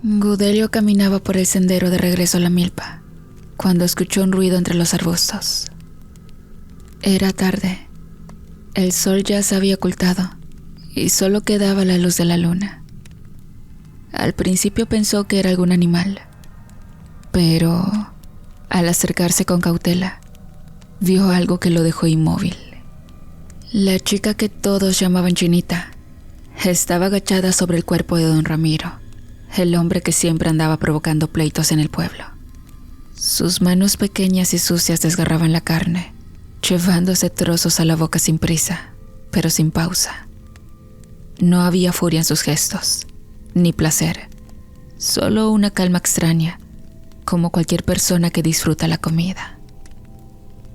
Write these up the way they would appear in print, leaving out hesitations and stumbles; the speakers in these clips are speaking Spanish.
Gudelio caminaba por el sendero de regreso a la milpa, cuando escuchó un ruido entre los arbustos. Era tarde. El sol ya se había ocultado y solo quedaba la luz de la luna. Al principio pensó que era algún animal, pero al acercarse con cautela, vio algo que lo dejó inmóvil. La chica que todos llamaban Chinita estaba agachada sobre el cuerpo de don Ramiro, el hombre que siempre andaba provocando pleitos en el pueblo. Sus manos pequeñas y sucias desgarraban la carne, llevándose trozos a la boca sin prisa, pero sin pausa. No había furia en sus gestos, ni placer, solo una calma extraña, como cualquier persona que disfruta la comida.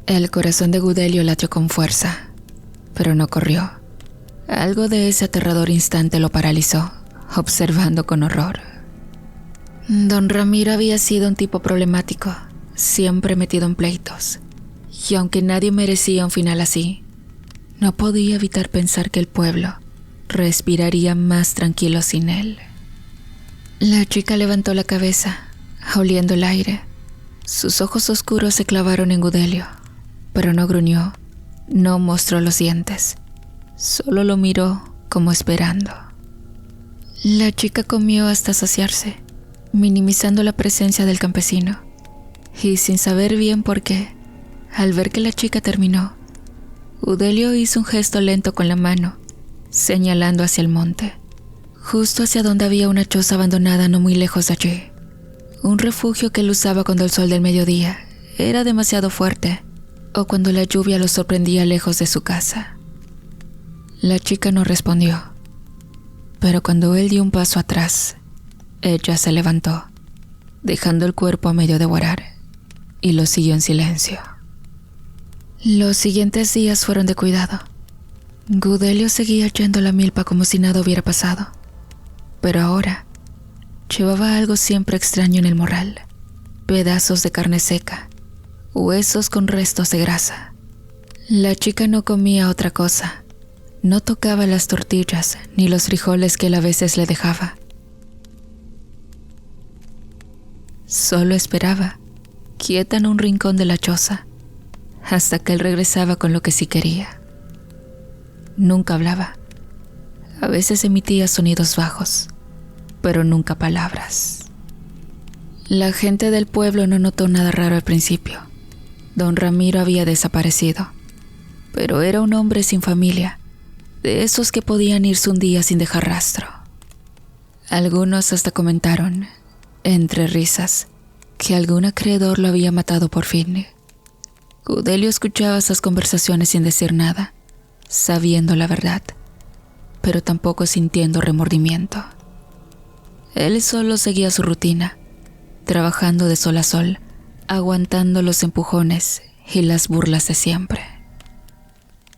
El corazón de Gudelio latió con fuerza, pero no corrió. Algo de ese aterrador instante lo paralizó, observando con horror. Don Ramiro había sido un tipo problemático, siempre metido en pleitos, y aunque nadie merecía un final así, no podía evitar pensar que el pueblo respiraría más tranquilo sin él. La chica levantó la cabeza, oliendo el aire. Sus ojos oscuros se clavaron en Gudelio, pero no gruñó, no mostró los dientes, solo lo miró como esperando. La chica comió hasta saciarse, minimizando la presencia del campesino, y sin saber bien por qué, al ver que la chica terminó, Gudelio hizo un gesto lento con la mano, señalando hacia el monte, justo hacia donde había una choza abandonada no muy lejos de allí, un refugio que él usaba cuando el sol del mediodía era demasiado fuerte o cuando la lluvia lo sorprendía lejos de su casa. La chica no respondió, pero cuando él dio un paso atrás, ella se levantó, dejando el cuerpo a medio devorar, y lo siguió en silencio. Los siguientes días fueron de cuidado. Gudelio seguía yendo a la milpa como si nada hubiera pasado, pero ahora llevaba algo siempre extraño en el morral: pedazos de carne seca, huesos con restos de grasa. La chica no comía otra cosa, no tocaba las tortillas ni los frijoles que él a veces le dejaba. Solo esperaba, quieta en un rincón de la choza, hasta que él regresaba con lo que sí quería. Nunca hablaba. A veces emitía sonidos bajos, pero nunca palabras. La gente del pueblo no notó nada raro al principio. Don Ramiro había desaparecido, pero era un hombre sin familia, de esos que podían irse un día sin dejar rastro. Algunos hasta comentaron, entre risas, que algún acreedor lo había matado por fin. Gudelio escuchaba esas conversaciones sin decir nada, sabiendo la verdad, pero tampoco sintiendo remordimiento. Él solo seguía su rutina, trabajando de sol a sol, aguantando los empujones y las burlas de siempre.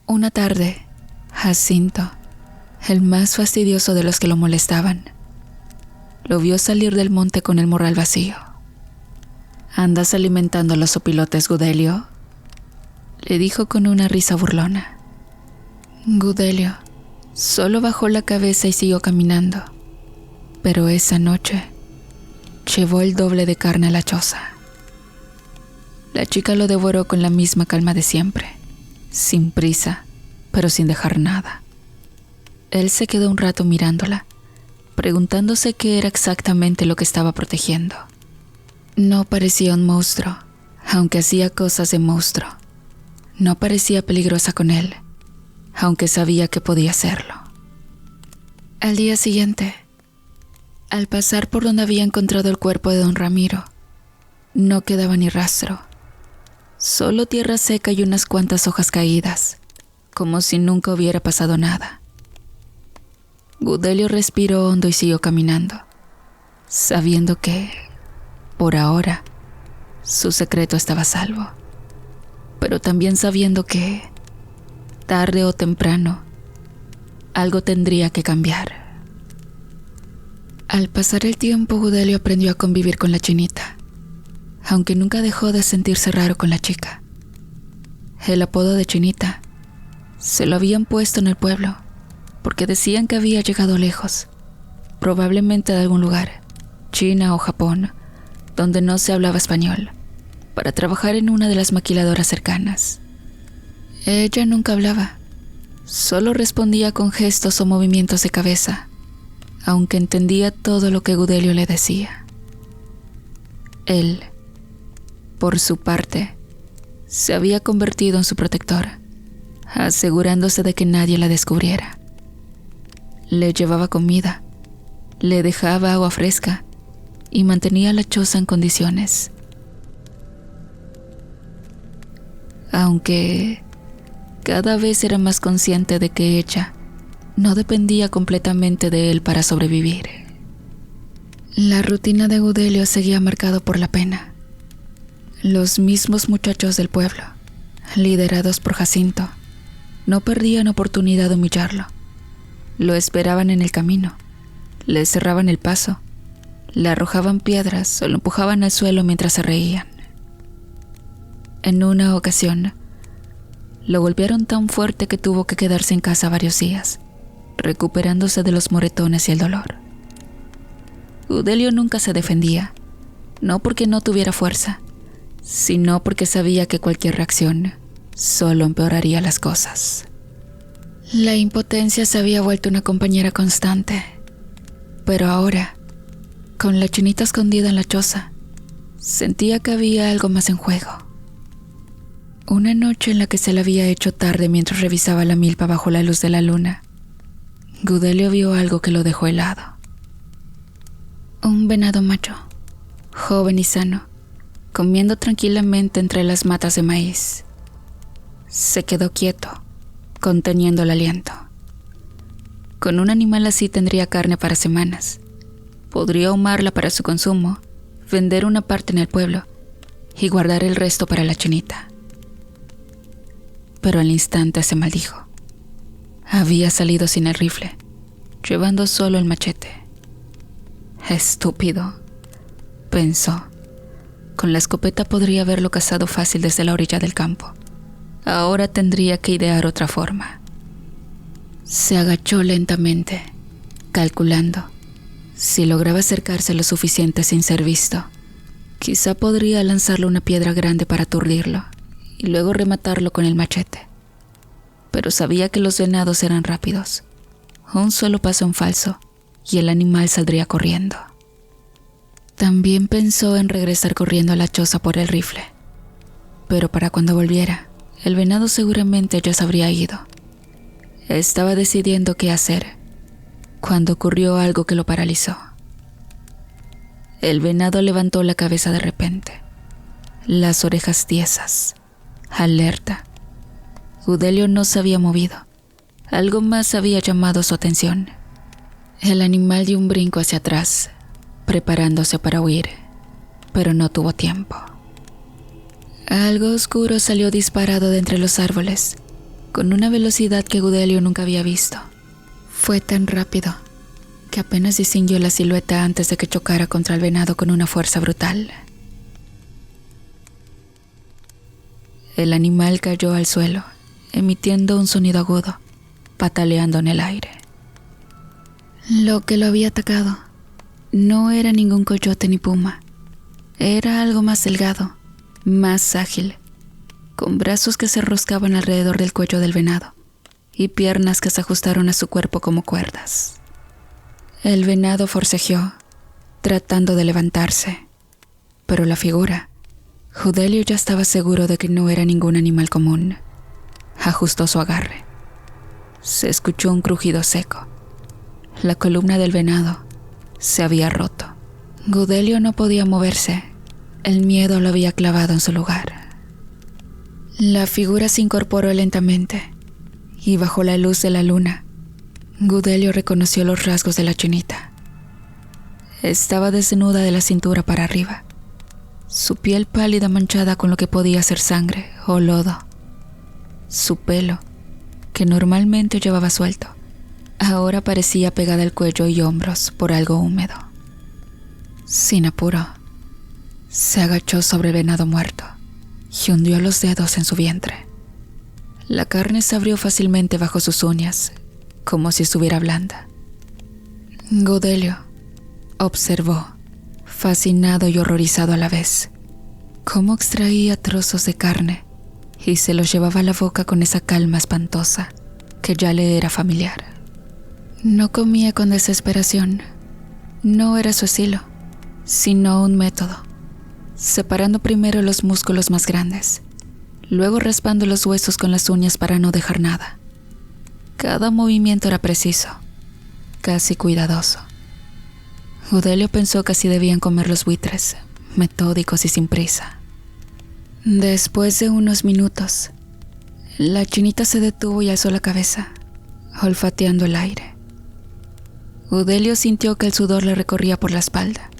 Una tarde, Jacinto, el más fastidioso de los que lo molestaban, lo vio salir del monte con el morral vacío. «¿Andas alimentando a los opilotes, Gudelio?», le dijo con una risa burlona. Gudelio solo bajó la cabeza y siguió caminando, pero esa noche llevó el doble de carne a la choza. La chica lo devoró con la misma calma de siempre, sin prisa, pero sin dejar nada. Él se quedó un rato mirándola, preguntándose qué era exactamente lo que estaba protegiendo. No parecía un monstruo, aunque hacía cosas de monstruo. No parecía peligrosa con él, aunque sabía que podía serlo. Al día siguiente, al pasar por donde había encontrado el cuerpo de don Ramiro, no quedaba ni rastro, solo tierra seca y unas cuantas hojas caídas, como si nunca hubiera pasado nada. Gudelio respiró hondo y siguió caminando, sabiendo que, por ahora, su secreto estaba a salvo, pero también sabiendo que, tarde o temprano, algo tendría que cambiar. Al pasar el tiempo, Gudelio aprendió a convivir con la Chinita, aunque nunca dejó de sentirse raro con la chica. El apodo de Chinita se lo habían puesto en el pueblo porque decían que había llegado lejos, probablemente de algún lugar, China o Japón, donde no se hablaba español, para trabajar en una de las maquiladoras cercanas. Ella nunca hablaba, solo respondía con gestos o movimientos de cabeza, aunque entendía todo lo que Gudelio le decía. Él, por su parte, se había convertido en su protector, asegurándose de que nadie la descubriera. Le llevaba comida, le dejaba agua fresca y mantenía la choza en condiciones. Aunque cada vez era más consciente de que ella no dependía completamente de él para sobrevivir. La rutina de Gudelio seguía marcado por la pena. Los mismos muchachos del pueblo, liderados por Jacinto, no perdían oportunidad de humillarlo. Lo esperaban en el camino, le cerraban el paso, le arrojaban piedras o lo empujaban al suelo mientras se reían. En una ocasión, lo golpearon tan fuerte que tuvo que quedarse en casa varios días, recuperándose de los moretones y el dolor. Gudelio nunca se defendía, no porque no tuviera fuerza, sino porque sabía que cualquier reacción solo empeoraría las cosas. La impotencia se había vuelto una compañera constante, pero ahora, con la chinita escondida en la choza, sentía que había algo más en juego. Una noche en la que se le había hecho tarde mientras revisaba la milpa bajo la luz de la luna, Gudelio vio algo que lo dejó helado. Un venado macho, joven y sano, comiendo tranquilamente entre las matas de maíz. Se quedó quieto, conteniendo el aliento. Con un animal así tendría carne para semanas. Podría ahumarla para su consumo, vender una parte en el pueblo y guardar el resto para la chinita. Pero al instante se maldijo. Había salido sin el rifle, llevando solo el machete. Estúpido, pensó. Con la escopeta podría haberlo cazado fácil desde la orilla del campo. Ahora tendría que idear otra forma. Se agachó lentamente, calculando. Si lograba acercarse lo suficiente sin ser visto, quizá podría lanzarle una piedra grande para aturdirlo y luego rematarlo con el machete. Pero sabía que los venados eran rápidos. Un solo paso en falso y el animal saldría corriendo. También pensó en regresar corriendo a la choza por el rifle. Pero para cuando volviera, el venado seguramente ya se habría ido. Estaba decidiendo qué hacer, cuando ocurrió algo que lo paralizó. El venado levantó la cabeza de repente, las orejas tiesas, alerta. Gudelio no se había movido. Algo más había llamado su atención. El animal dio un brinco hacia atrás, preparándose para huir, pero no tuvo tiempo. Algo oscuro salió disparado de entre los árboles, con una velocidad que Gudelio nunca había visto. Fue tan rápido que apenas distinguió la silueta antes de que chocara contra el venado con una fuerza brutal. El animal cayó al suelo, emitiendo un sonido agudo, pataleando en el aire. Lo que lo había atacado no era ningún coyote ni puma. Era algo más delgado, más ágil, con brazos que se enroscaban alrededor del cuello del venado y piernas que se ajustaron a su cuerpo como cuerdas. El venado forcejeó, tratando de levantarse, pero la figura, Gudelio ya estaba seguro de que no era ningún animal común. Ajustó su agarre. Se escuchó un crujido seco. La columna del venado se había roto. Gudelio no podía moverse. El miedo lo había clavado en su lugar. La figura se incorporó lentamente y bajo la luz de la luna, Gudelio reconoció los rasgos de la chinita. Estaba desnuda de la cintura para arriba, su piel pálida manchada con lo que podía ser sangre o lodo. Su pelo, que normalmente llevaba suelto, ahora parecía pegada al cuello y hombros por algo húmedo. Sin apuro, se agachó sobre el venado muerto y hundió los dedos en su vientre. La carne se abrió fácilmente bajo sus uñas, como si estuviera blanda. Gudelio observó fascinado y horrorizado a la vez. Cómo extraía trozos de carne y se los llevaba a la boca con esa calma espantosa que ya le era familiar. No comía con desesperación. No era su estilo, sino un método. Separando primero los músculos más grandes, luego raspando los huesos con las uñas para no dejar nada. Cada movimiento era preciso, casi cuidadoso. Udelio pensó que así debían comer los buitres, metódicos y sin prisa. Después de unos minutos, la chinita se detuvo y alzó la cabeza, olfateando el aire. Udelio sintió que el sudor le recorría por la espalda.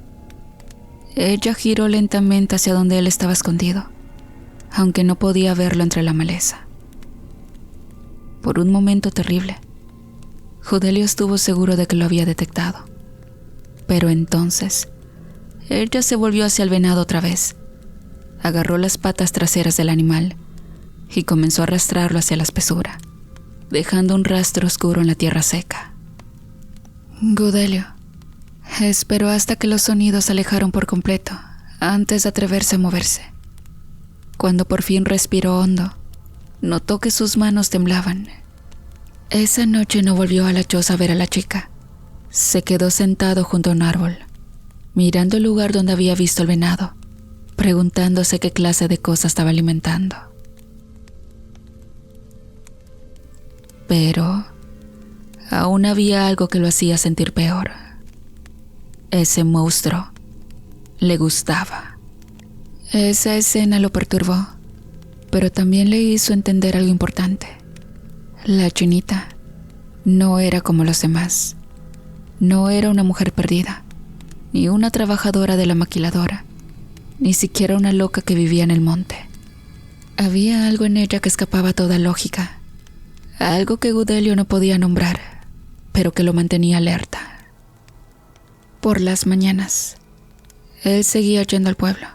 Ella giró lentamente hacia donde él estaba escondido, aunque no podía verlo entre la maleza. Por un momento terrible, Udelio estuvo seguro de que lo había detectado. Pero entonces, ella se volvió hacia el venado otra vez, agarró las patas traseras del animal y comenzó a arrastrarlo hacia la espesura, dejando un rastro oscuro en la tierra seca. Udelio esperó hasta que los sonidos se alejaron por completo antes de atreverse a moverse. Cuando por fin respiró hondo, notó que sus manos temblaban. Esa noche no volvió a la choza a ver a la chica. Se quedó sentado junto a un árbol, mirando el lugar donde había visto el venado, preguntándose qué clase de cosa estaba alimentando. Pero aún había algo que lo hacía sentir peor. Ese monstruo le gustaba. Esa escena lo perturbó, pero también le hizo entender algo importante. La chinita no era como los demás. No era una mujer perdida, ni una trabajadora de la maquiladora, ni siquiera una loca que vivía en el monte. Había algo en ella que escapaba a toda lógica, algo que Udelio no podía nombrar, pero que lo mantenía alerta. Por las mañanas, él seguía yendo al pueblo,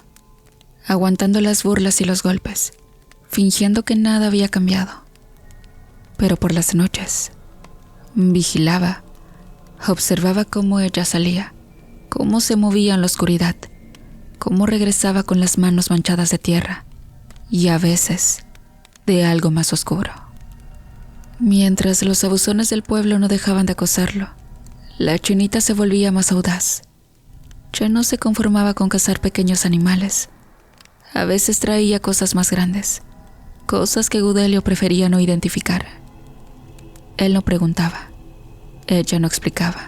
aguantando las burlas y los golpes, fingiendo que nada había cambiado. Pero por las noches, vigilaba. Observaba cómo ella salía, cómo se movía en la oscuridad, cómo regresaba con las manos manchadas de tierra y a veces de algo más oscuro. Mientras los abusones del pueblo no dejaban de acosarlo, la chinita se volvía más audaz. Ya no se conformaba con cazar pequeños animales. A veces traía cosas más grandes, cosas que Udelio prefería no identificar. Él no preguntaba. Ella no explicaba.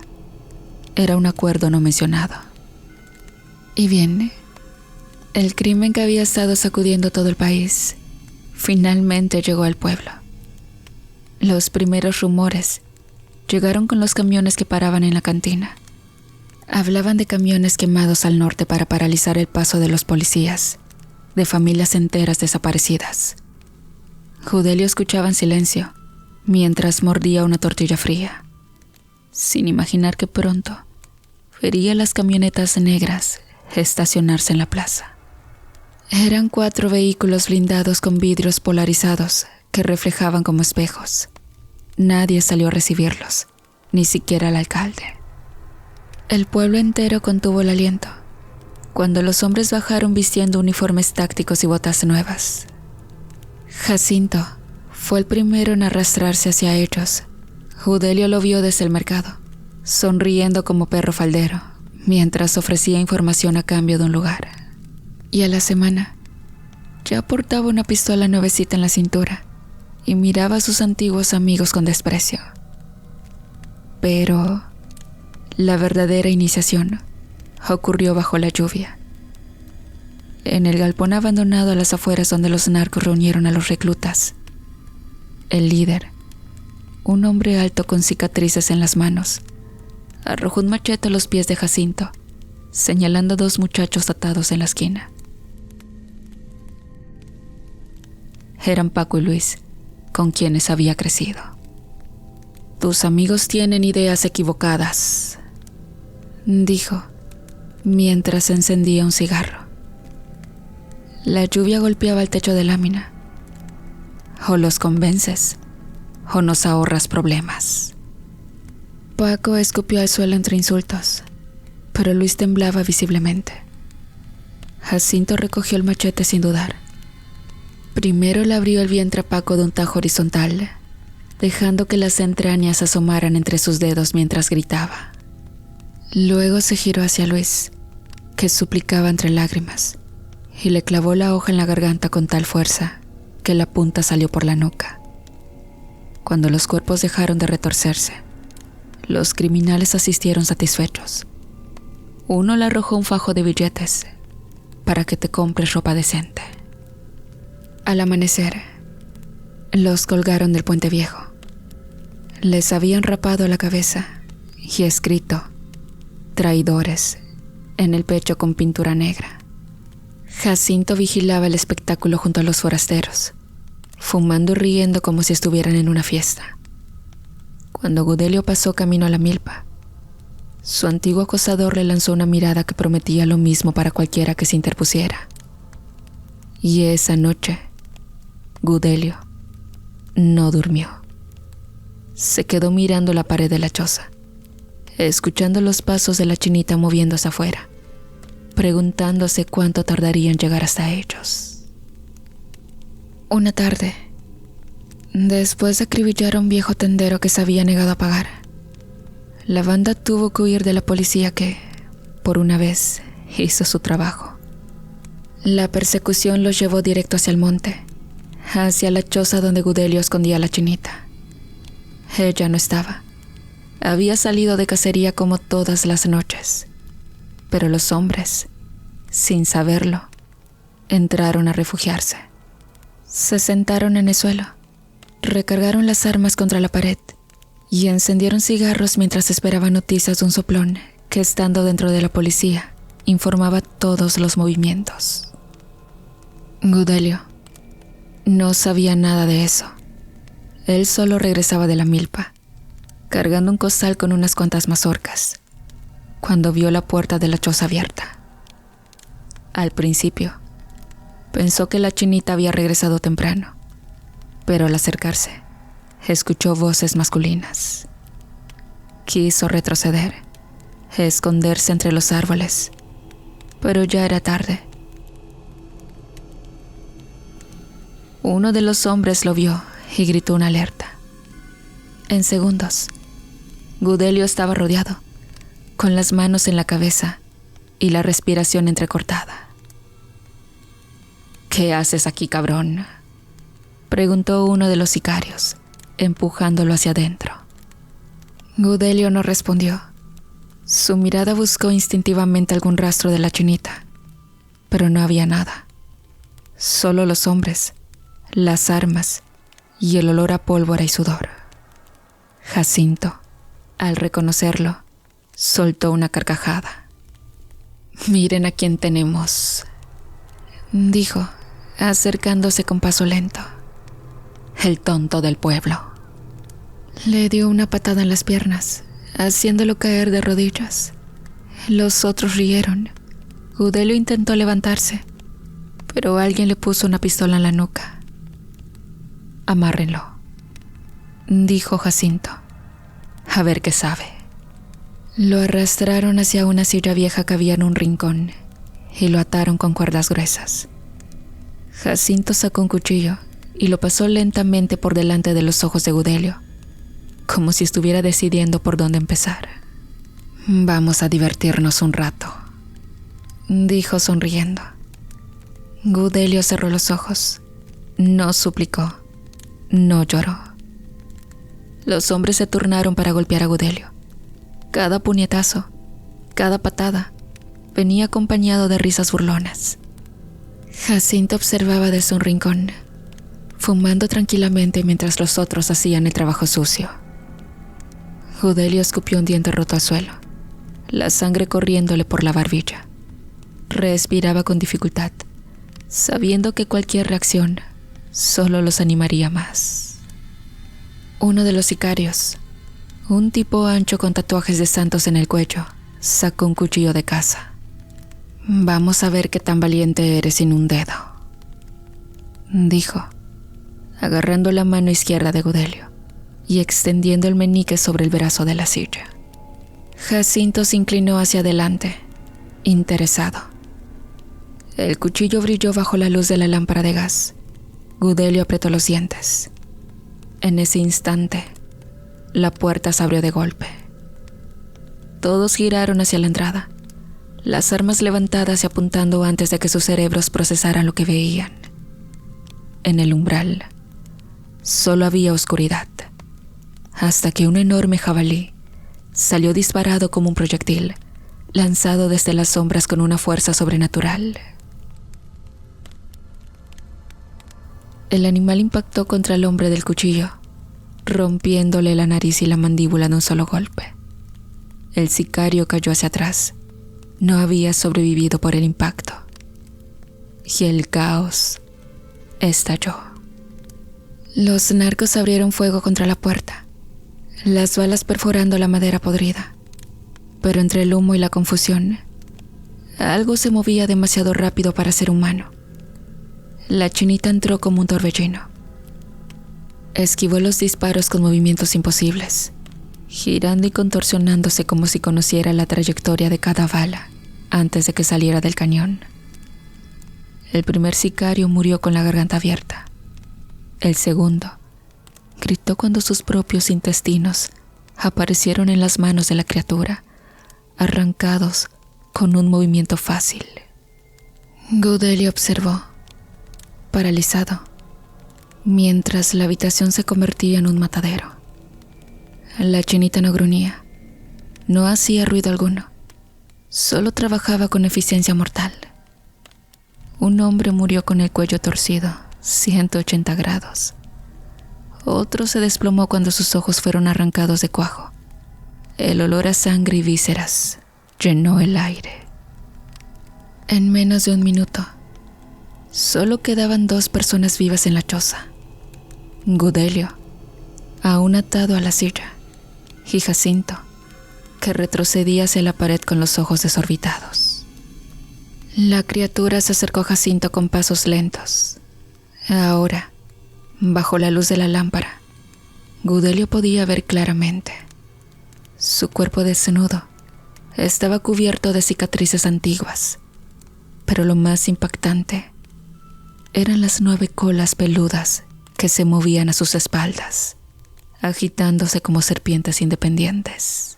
Era un acuerdo no mencionado. Y bien, el crimen que había estado sacudiendo todo el país finalmente llegó al pueblo. Los primeros rumores llegaron con los camiones que paraban en la cantina. Hablaban de camiones quemados al norte para paralizar el paso de los policías, de familias enteras desaparecidas. Udelio escuchaba en silencio mientras mordía una tortilla fría, sin imaginar que pronto vería las camionetas negras estacionarse en la plaza. Eran 4 vehículos blindados con vidrios polarizados que reflejaban como espejos. Nadie salió a recibirlos, ni siquiera el alcalde. El pueblo entero contuvo el aliento cuando los hombres bajaron vistiendo uniformes tácticos y botas nuevas. Jacinto fue el primero en arrastrarse hacia ellos. Udelio lo vio desde el mercado, sonriendo como perro faldero, mientras ofrecía información a cambio de un lugar. Y a la semana, ya portaba una pistola nuevecita en la cintura y miraba a sus antiguos amigos con desprecio. Pero la verdadera iniciación ocurrió bajo la lluvia. En el galpón abandonado a las afueras donde los narcos reunieron a los reclutas, el líder, un hombre alto con cicatrices en las manos, arrojó un machete a los pies de Jacinto, señalando a 2 muchachos atados en la esquina. Eran Paco y Luis, con quienes había crecido. «Tus amigos tienen ideas equivocadas», dijo, mientras encendía un cigarro. La lluvia golpeaba el techo de lámina. «O los convences, o nos ahorras problemas». Paco escupió al suelo entre insultos. pero Luis temblaba visiblemente. Jacinto recogió el machete sin dudar. Primero le abrió el vientre opaco de un tajo horizontal, dejando que las entrañas asomaran entre sus dedos mientras gritaba. Luego se giró hacia Luis, que suplicaba entre lágrimas, y le clavó la hoja en la garganta con tal fuerza que la punta salió por la nuca. Cuando los cuerpos dejaron de retorcerse, los criminales asistieron satisfechos. Uno le arrojó un fajo de billetes para que te compres ropa decente. Al amanecer, los colgaron del puente viejo. Les habían rapado la cabeza y escrito "traidores" en el pecho con pintura negra. Jacinto vigilaba el espectáculo junto a los forasteros, fumando y riendo como si estuvieran en una fiesta. Cuando Gudelio pasó camino a la milpa, su antiguo acosador le lanzó una mirada que prometía lo mismo para cualquiera que se interpusiera. Y esa noche, Gudelio no durmió. Se quedó mirando la pared de la choza, escuchando los pasos de la chinita moviéndose afuera, preguntándose cuánto tardaría en llegar hasta ellos. Una tarde, después de acribillar a un viejo tendero que se había negado a pagar, la banda tuvo que huir de la policía que, por una vez, hizo su trabajo. La persecución los llevó directo hacia el monte, hacia la choza donde Gudelio escondía a la chinita. Ella no estaba. Había salido de cacería como todas las noches, pero los hombres, sin saberlo, entraron a refugiarse. Se sentaron en el suelo, recargaron las armas contra la pared y encendieron cigarros mientras esperaban noticias de un soplón que, estando dentro de la policía, informaba todos los movimientos. Gudelio no sabía nada de eso. Él solo regresaba de la milpa, cargando un costal con unas cuantas mazorcas, cuando vio la puerta de la choza abierta. Al principio, pensó que la chinita había regresado temprano, pero al acercarse, escuchó voces masculinas. Quiso retroceder, esconderse entre los árboles, pero ya era tarde. Uno de los hombres lo vio y gritó una alerta. En segundos, Gudelio estaba rodeado, con las manos en la cabeza y la respiración entrecortada. ¿Qué haces aquí, cabrón?, preguntó uno de los sicarios, empujándolo hacia adentro. Gudelio no respondió. Su mirada buscó instintivamente algún rastro de la chinita, pero no había nada. Solo los hombres, las armas y el olor a pólvora y sudor. Jacinto, al reconocerlo, soltó una carcajada. «Miren a quién tenemos», dijo, acercándose con paso lento. «El tonto del pueblo». Le dio una patada en las piernas, haciéndolo caer de rodillas. Los otros rieron. Gudelio intentó levantarse, pero alguien le puso una pistola en la nuca. «Amárrenlo», dijo Jacinto. «A ver qué sabe». Lo arrastraron hacia una silla vieja que había en un rincón y lo ataron con cuerdas gruesas. Jacinto sacó un cuchillo y lo pasó lentamente por delante de los ojos de Gudelio, como si estuviera decidiendo por dónde empezar. «Vamos a divertirnos un rato», dijo sonriendo. Gudelio cerró los ojos. No suplicó, no lloró. Los hombres se turnaron para golpear a Gudelio. Cada puñetazo, cada patada, venía acompañado de risas burlonas. Jacinto observaba desde un rincón, fumando tranquilamente mientras los otros hacían el trabajo sucio. Gudelio escupió un diente roto al suelo, la sangre corriéndole por la barbilla. Respiraba con dificultad, sabiendo que cualquier reacción solo los animaría más. Uno de los sicarios, un tipo ancho con tatuajes de santos en el cuello, sacó un cuchillo de caza. «Vamos a ver qué tan valiente eres sin un dedo», dijo, agarrando la mano izquierda de Gudelio y extendiendo el meñique sobre el brazo de la silla. Jacinto se inclinó hacia adelante, interesado. El cuchillo brilló bajo la luz de la lámpara de gas. Gudelio apretó los dientes. En ese instante, la puerta se abrió de golpe. Todos giraron hacia la entrada, las armas levantadas y apuntando antes de que sus cerebros procesaran lo que veían. En el umbral, solo había oscuridad, hasta que un enorme jabalí salió disparado como un proyectil, lanzado desde las sombras con una fuerza sobrenatural. El animal impactó contra el hombre del cuchillo, rompiéndole la nariz y la mandíbula de un solo golpe. El sicario cayó hacia atrás. No había sobrevivido por el impacto. Y el caos estalló. Los narcos abrieron fuego contra la puerta, las balas perforando la madera podrida. Pero entre el humo y la confusión, algo se movía demasiado rápido para ser humano. La chinita entró como un torbellino. Esquivó los disparos con movimientos imposibles, girando y contorsionándose como si conociera la trayectoria de cada bala antes de que saliera del cañón. El primer sicario murió con la garganta abierta. El segundo gritó cuando sus propios intestinos aparecieron en las manos de la criatura, arrancados con un movimiento fácil. Gudelio observó, paralizado, mientras la habitación se convertía en un matadero. La chinita no gruñía, no hacía ruido alguno, solo trabajaba con eficiencia mortal. Un hombre murió con el cuello torcido, 180 grados. Otro se desplomó cuando sus ojos fueron arrancados de cuajo. El olor a sangre y vísceras llenó el aire. En menos de un minuto, solo quedaban 2 personas vivas en la choza. Gudelio, aún atado a la silla, y Jacinto, que retrocedía hacia la pared con los ojos desorbitados. La criatura se acercó a Jacinto con pasos lentos. Ahora, bajo la luz de la lámpara, Gudelio podía ver claramente. Su cuerpo desnudo estaba cubierto de cicatrices antiguas, pero lo más impactante eran las 9 colas peludas que se movían a sus espaldas, agitándose como serpientes independientes.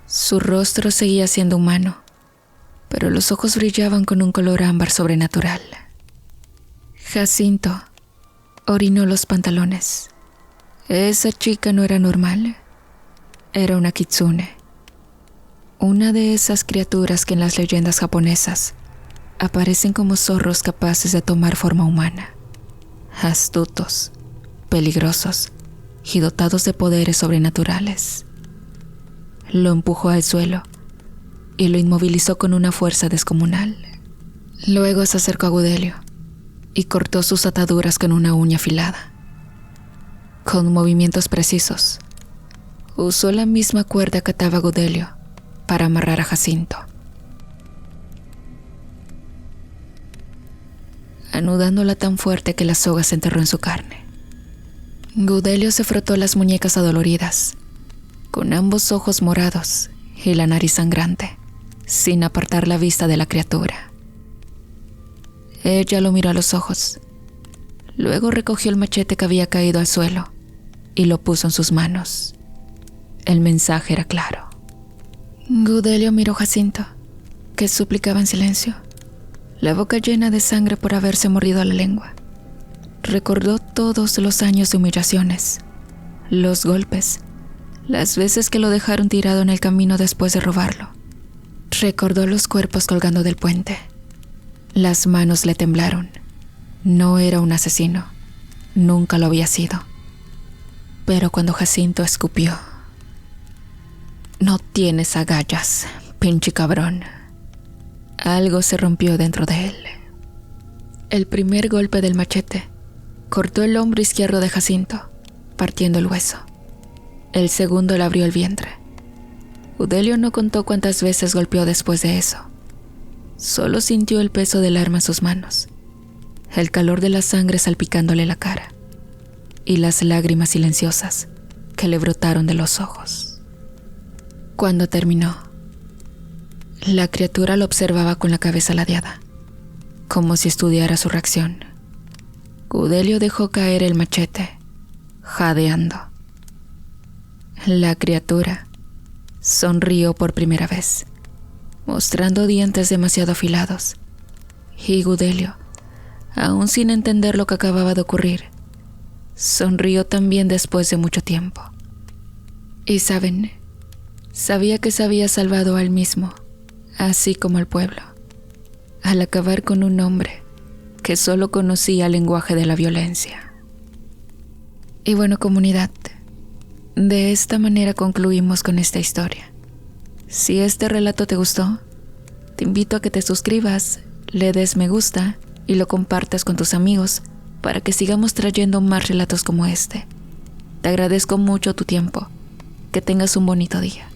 Su rostro seguía siendo humano, pero los ojos brillaban con un color ámbar sobrenatural. Jacinto orinó los pantalones. Esa chica no era normal. Era una kitsune, una de esas criaturas que en las leyendas japonesas aparecen como zorros capaces de tomar forma humana, astutos, peligrosos y dotados de poderes sobrenaturales. Lo empujó al suelo y lo inmovilizó con una fuerza descomunal. Luego se acercó a Gudelio y cortó sus ataduras con una uña afilada. Con movimientos precisos, usó la misma cuerda que ataba a Gudelio para amarrar a Jacinto, anudándola tan fuerte que la soga se enterró en su carne. Gudelio se frotó las muñecas adoloridas, con ambos ojos morados y la nariz sangrante, sin apartar la vista de la criatura. Ella lo miró a los ojos. Luego recogió el machete que había caído al suelo y lo puso en sus manos. El mensaje era claro. Gudelio miró a Jacinto, que suplicaba en silencio, la boca llena de sangre por haberse mordido la lengua. Recordó todos los años de humillaciones, los golpes, las veces que lo dejaron tirado en el camino después de robarlo. Recordó los cuerpos colgando del puente. Las manos le temblaron. No era un asesino, nunca lo había sido. Pero cuando Jacinto escupió: «No tienes agallas, pinche cabrón», algo se rompió dentro de él. El primer golpe del machete cortó el hombro izquierdo de Jacinto, partiendo el hueso. El segundo le abrió el vientre. Gudelio no contó cuántas veces golpeó después de eso. Solo sintió el peso del arma en sus manos, el calor de la sangre salpicándole la cara y las lágrimas silenciosas que le brotaron de los ojos. Cuando terminó, la criatura lo observaba con la cabeza ladeada, como si estudiara su reacción. Gudelio dejó caer el machete, jadeando. La criatura sonrió por primera vez, mostrando dientes demasiado afilados, y Gudelio, aún sin entender lo que acababa de ocurrir, sonrió también después de mucho tiempo. Y saben, sabía que se había salvado a él mismo, así como al pueblo, al acabar con un hombre que solo conocía el lenguaje de la violencia. Y bueno, comunidad, de esta manera concluimos con esta historia. Si este relato te gustó, te invito a que te suscribas, le des me gusta y lo compartas con tus amigos para que sigamos trayendo más relatos como este. Te agradezco mucho tu tiempo. Que tengas un bonito día.